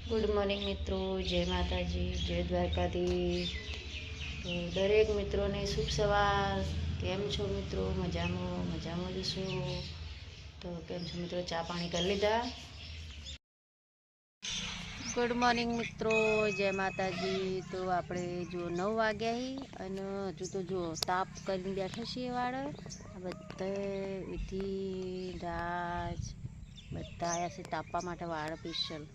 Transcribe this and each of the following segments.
Good morning મિત્રો, જય માતાજી, જય દ્વારકાધીશ. તો દરેક મિત્રોને શુભ સવાર. કેમ છો મિત્રો? મજામાં જશો? તો કેમ છો મિત્રો? ચા પાણી કરી લીધા? ગુડ મોર્નિંગ મિત્રો, જય માતાજી. તો આપણે જો 9 વાગ્યા અને હજુ તો જો તાપ કરીને બેઠા છીએ વાળ. આ બધા વિધિ રાજ બધા આવ્યા છે તાપવા માટે વાળ સ્પેશિયલ.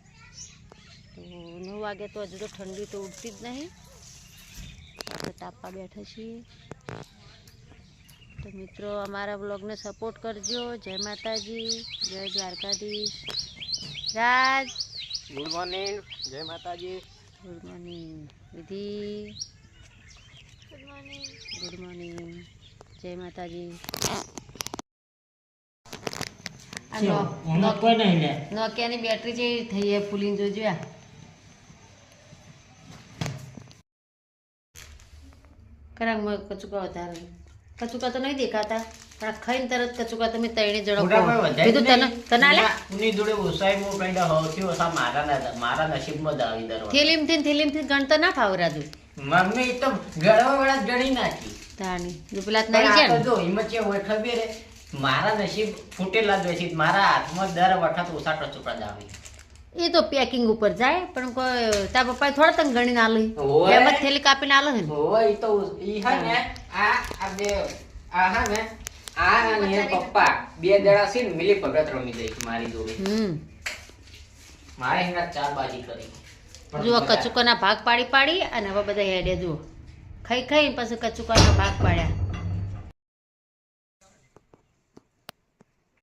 તો 9 વાગે તો હજુ તો ઠંડી તો ઉડતી જ નહીં, આપણે તાપવા બેઠા છીએ. તો મિત્રો અમારા બ્લોગને સપોર્ટ કરજો. જય માતાજી, જય દ્વારકાધીશ. રાજ ગુડ મોર્નિંગ, જય માતાજી. ગુડ મોર્નિંગ વિધિ. ગુડ મોર્નિંગ, જય માતાજી. નોકિયાની બેટરી જે થઈ છે ફૂલીને જોજો. કરાંગ કચુકા વધારે કચુકા તો નહીં દેખાતા, પણ ખાઈને તરત કચુકા તમે તઈને જડો કીધું તને આલે ઉની જોડે ઓસાઈ મો કઈડા હોથી ઓસા મારા નસીબમાં દાવી દરવા થેલીમથી ગણતા ના ફાવરાદુ મમ્મી તો ગળવા વાળા ગણી નાખી તાણી જો પેલા નહીં છે ને જો હિંમત હોય ખબર મારા નસીબ ફૂટેલા જ છે. મારા હાથમાં દર વખત ઓસા ટચુકા જ આવે. એ તો પેકિંગ ઉપર જાય, પણ કોઈ તાર પપ્પા થોડા તને ગણી ના લે એમ જ થેલી કાપીને આલે ને. હોય તો ઈ હા ને આ બે આ હા ને આ ને પપ્પા બે જણા છે ને મિલી ભગત રમી દઈ મારી જોડે. મારે એના ચાર બાજી કરી. જુઓ કચુકાના ભાગ પાડી અને હવે બધા હેડે જુઓ ખાઈ પછી કચુકાના ભાગ પાડ્યા.